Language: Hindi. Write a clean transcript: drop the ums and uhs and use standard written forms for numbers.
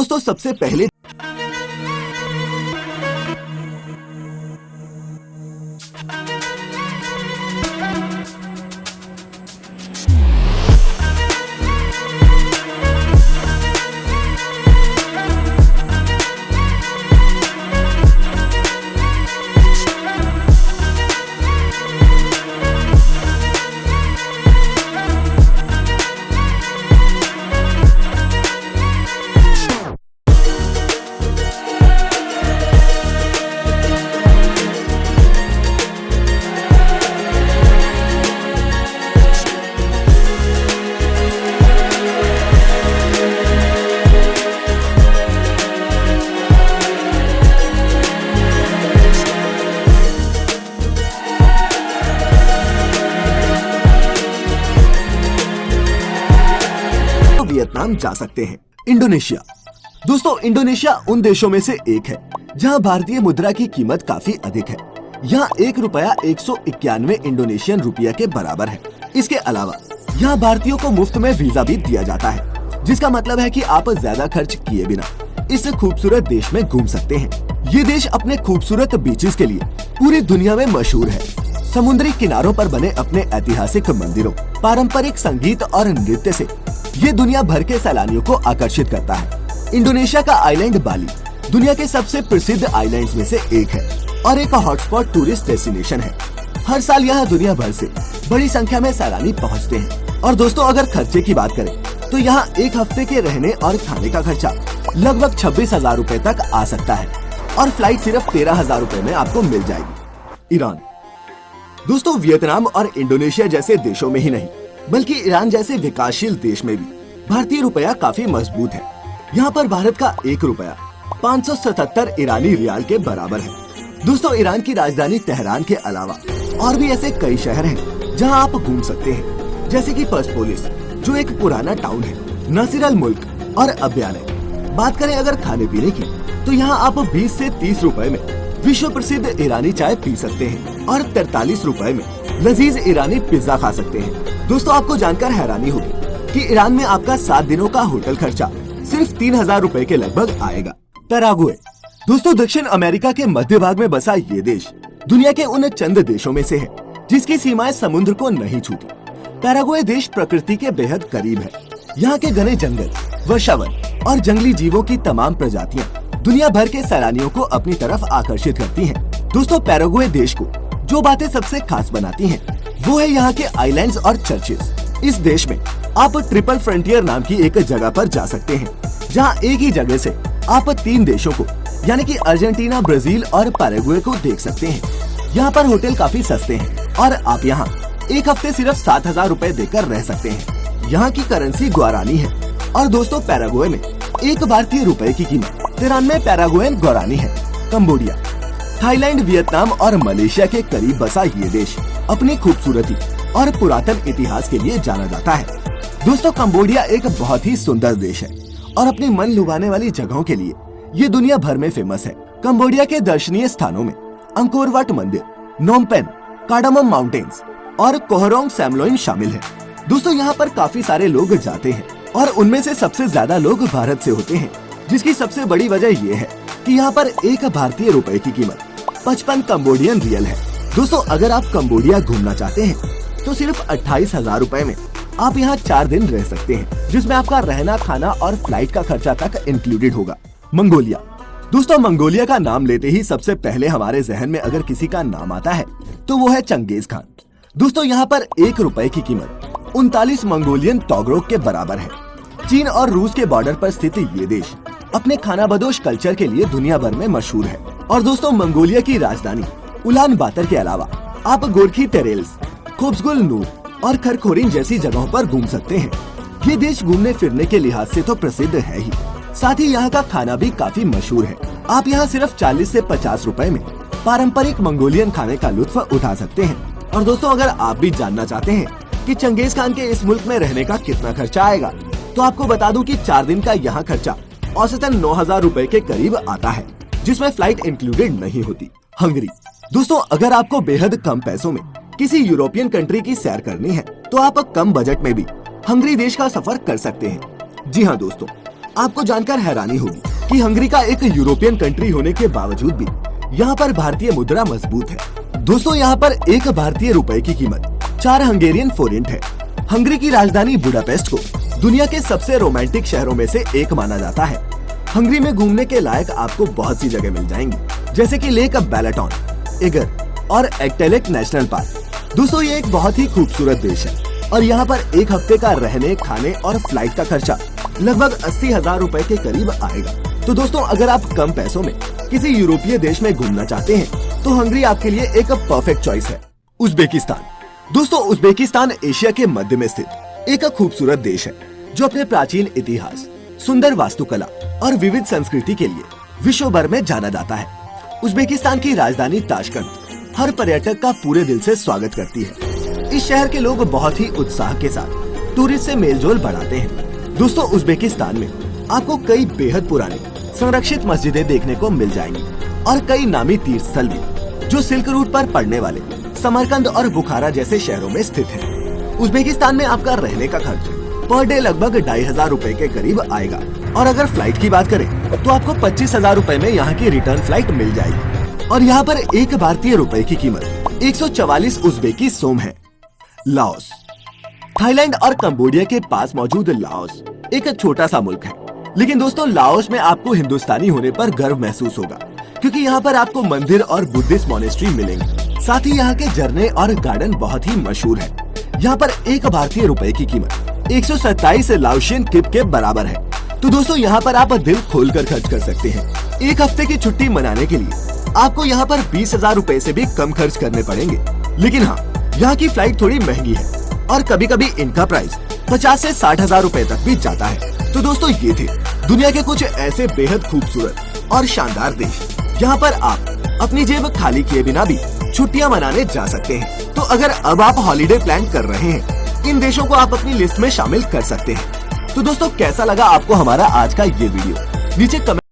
दोस्तों सबसे पहले वियतनाम जा सकते हैं। इंडोनेशिया। दोस्तों इंडोनेशिया उन देशों में से एक है जहां भारतीय मुद्रा की कीमत काफी अधिक है। यहाँ 1 रुपया 191 इंडोनेशियन रुपया के बराबर है। इसके अलावा यहाँ भारतीयों को मुफ्त में वीजा भी दिया जाता है, जिसका मतलब है कि आप ज्यादा खर्च किए बिना इस खूबसूरत देश में घूम सकते हैं। ये देश अपने खूबसूरत बीचेस के लिए पूरी दुनिया में मशहूर है। समुद्री किनारों पर बने अपने ऐतिहासिक मंदिरों, पारंपरिक संगीत और नृत्य से ये दुनिया भर के सैलानियों को आकर्षित करता है। इंडोनेशिया का आइलैंड बाली दुनिया के सबसे प्रसिद्ध आइलैंड्स में से एक है और एक हॉटस्पॉट टूरिस्ट डेस्टिनेशन है। हर साल यहाँ दुनिया भर से बड़ी संख्या में सैलानी पहुँचते हैं। और दोस्तों अगर खर्चे की बात करें तो यहाँ एक हफ्ते के रहने और खाने का खर्चा लगभग 26,000 रूपए तक आ सकता है और फ्लाइट सिर्फ 13,000 रूपए में आपको मिल जाएगी। ईरान। दोस्तों वियतनाम और इंडोनेशिया जैसे देशों में ही नहीं बल्कि ईरान जैसे विकासशील देश में भी भारतीय रुपया काफी मजबूत है। यहाँ पर भारत का 1 रुपया 577 ईरानी रियाल के बराबर है। दोस्तों ईरान की राजधानी तेहरान के अलावा और भी ऐसे कई शहर हैं जहाँ आप घूम सकते हैं, जैसे कि पर्सपोलिस जो एक पुराना टाउन है, नासिर अल मुल्क और अब्याने। बात करें अगर खाने पीने की तो यहाँ आप 20 से 30 रुपए में विश्व प्रसिद्ध ईरानी चाय पी सकते हैं और 43 रुपए में लजीज ईरानी पिज्जा खा सकते हैं। दोस्तों आपको जानकर हैरानी होगी कि ईरान में आपका 7 दिनों का होटल खर्चा सिर्फ 3,000 रूपए के लगभग आएगा। पैराग्वे। दोस्तों दक्षिण अमेरिका के मध्य भाग में बसा ये देश दुनिया के उन चंद देशों में से है जिसकी सीमाएं समुद्र को नहीं छूती। पैराग्वे देश प्रकृति के बेहद करीब है। यहाँ के घने जंगल, वर्षावन और जंगली जीवों की तमाम प्रजातियाँ दुनिया भर के सैलानियों को अपनी तरफ आकर्षित करती हैं। दोस्तों पैराग्वे देश को जो बातें सबसे खास बनाती हैं वो है यहाँ के आइलैंड्स और चर्चेस। इस देश में आप ट्रिपल फ्रंटियर नाम की एक जगह पर जा सकते हैं जहाँ एक ही जगह से आप 3 देशों को यानी कि अर्जेंटीना, ब्राजील और पैराग्वे को देख सकते हैं। यहाँ पर होटल काफी सस्ते हैं और आप यहाँ एक हफ्ते सिर्फ 7,000 रूपए देकर रह सकते हैं। यहाँ की करेंसी गुआरानी है और दोस्तों पैराग्वे में एक भारतीय रुपए की कीमत 93 पैराग्वेन गुआरानी है। कंबोडिया। थाईलैंड, वियतनाम और मलेशिया के करीब बसा ये देश अपनी खूबसूरती और पुरातन इतिहास के लिए जाना जाता है। दोस्तों कंबोडिया एक बहुत ही सुंदर देश है और अपनी मन लुभाने वाली जगहों के लिए ये दुनिया भर में फेमस है। कंबोडिया के दर्शनीय स्थानों में अंकोर वाट मंदिर, नोम पेन, कार्डामम माउंटेन्स और कोहरोंग सैमलोइन शामिल है। दोस्तों यहाँ पर काफी सारे लोग जाते हैं और उनमें से सबसे ज्यादा लोग भारत से होते हैं, जिसकी सबसे बड़ी वजह ये है कि यहाँ पर एक भारतीय रुपए की कीमत 55 कंबोडियन रियल है। दोस्तों अगर आप कंबोडिया घूमना चाहते हैं तो सिर्फ 28,000 रूपए में आप यहाँ 4 दिन रह सकते हैं, जिसमें आपका रहना, खाना और फ्लाइट का खर्चा तक इंक्लूडेड होगा। मंगोलिया। दोस्तों मंगोलिया का नाम लेते ही सबसे पहले हमारे जहन में अगर किसी का नाम आता है तो वो है चंगेज खान। दोस्तों यहाँ पर 1 रुपए की कीमत 39 मंगोलियन टोगरोक के बराबर है। चीन और रूस के बॉर्डर पर स्थित ये देश अपने खानाबदोश कल्चर के लिए दुनिया भर में मशहूर है। और दोस्तों मंगोलिया की राजधानी उलान बातर के अलावा आप गोरखी टेरेल्स, खोब्सगुल नूर और खरखोरिन जैसी जगहों पर घूम सकते हैं। ये देश घूमने फिरने के लिहाज से तो प्रसिद्ध है ही, साथ ही यहाँ का खाना भी काफी मशहूर है। आप यहाँ सिर्फ 40 से 50 रुपए में पारंपरिक मंगोलियन खाने का लुत्फ उठा सकते हैं। और दोस्तों अगर आप भी जानना चाहते हैं कि चंगेज खान के इस मुल्क में रहने का कितना खर्चा आएगा, तो आपको बता दूं कि 4 दिन का यहाँ खर्चा औसतन 9,000 रूपए के करीब आता है, जिसमें फ्लाइट इंक्लूडेड नहीं होती। हंगरी। दोस्तों अगर आपको बेहद कम पैसों में किसी यूरोपियन कंट्री की सैर करनी है तो आप कम बजट में भी हंगरी देश का सफर कर सकते हैं। जी हाँ दोस्तों, आपको जानकर हैरानी होगी कि हंगरी का एक यूरोपियन कंट्री होने के बावजूद भी यहाँ पर भारतीय मुद्रा मजबूत है। दोस्तों यहाँ पर एक भारतीय रुपए की कीमत 4 हंगेरियन फोरिंट है। हंगरी की राजधानी बुडापेस्ट को दुनिया के सबसे रोमांटिक शहरों में से एक माना जाता है। हंगरी में घूमने के लायक आपको बहुत सी जगह मिल जाएंगी, जैसे कि लेक बैलाटोन, एगर और एक्टेलेक नेशनल पार्क। दोस्तों ये एक बहुत ही खूबसूरत देश है और यहाँ पर एक हफ्ते का रहने, खाने और फ्लाइट का खर्चा लगभग 80,000 रुपए के करीब आएगा। तो दोस्तों अगर आप कम पैसों में किसी यूरोपीय देश में घूमना चाहते हैं तो हंगरी आपके लिए एक परफेक्ट चॉइस है। उज्बेकिस्तान। दोस्तों उज्बेकिस्तान एशिया के मध्य में स्थित एक खूबसूरत देश है जो अपने प्राचीन इतिहास, सुंदर वास्तुकला और विविध संस्कृति के लिए विश्व भर में जाना जाता है। उज्बेकिस्तान की राजधानी ताशकंद हर पर्यटक का पूरे दिल से स्वागत करती है। इस शहर के लोग बहुत ही उत्साह के साथ टूरिस्ट से मेलजोल बढ़ाते हैं। दोस्तों उज्बेकिस्तान में आपको कई बेहद पुराने संरक्षित मस्जिदें देखने को मिल जाएंगी और कई नामी तीर्थ स्थल भी जो सिल्क रूट पर पड़ने वाले समरकंद और बुखारा जैसे शहरों में स्थित है। उज्बेकिस्तान में आपका रहने का खर्च पर डे लगभग 2,500 रुपए के करीब आएगा और अगर फ्लाइट की बात करें तो आपको 25,000 रुपए में यहाँ की रिटर्न फ्लाइट मिल जाएगी और यहाँ पर एक भारतीय रुपए की कीमत 144 उज्बेकी सोम है। लाओस। थाईलैंड और कंबोडिया के पास मौजूद लाओस एक छोटा सा मुल्क है, लेकिन दोस्तों लाओस में आपको हिंदुस्तानी होने पर गर्व महसूस होगा क्योंकि यहाँ पर आपको मंदिर और बुद्धिस्ट मॉनेस्ट्री मिलेंगे। साथ ही यहाँ के झरने और गार्डन बहुत ही मशहूर है। यहाँ पर एक भारतीय रुपए की कीमत 127 लाओशियन किप के बराबर है। तो दोस्तों यहाँ पर आप दिल खोलकर खर्च कर सकते हैं। एक हफ्ते की छुट्टी मनाने के लिए आपको यहाँ पर 20,000 रुपए से भी कम खर्च करने पड़ेंगे, लेकिन हाँ यहाँ की फ्लाइट थोड़ी महंगी है और कभी कभी इनका प्राइस 50 से 60,000 रुपए तक भी जाता है। तो दोस्तों ये थे दुनिया के कुछ ऐसे बेहद खूबसूरत और शानदार देश जहाँ पर आप अपनी जेब खाली किए बिना भी छुट्टियाँ मनाने जा सकते हैं। तो अगर अब आप हॉलिडे प्लान कर रहे हैं, इन देशों को आप अपनी लिस्ट में शामिल कर सकते हैं। तो दोस्तों कैसा लगा आपको हमारा आज का ये वीडियो? नीचे कमेंट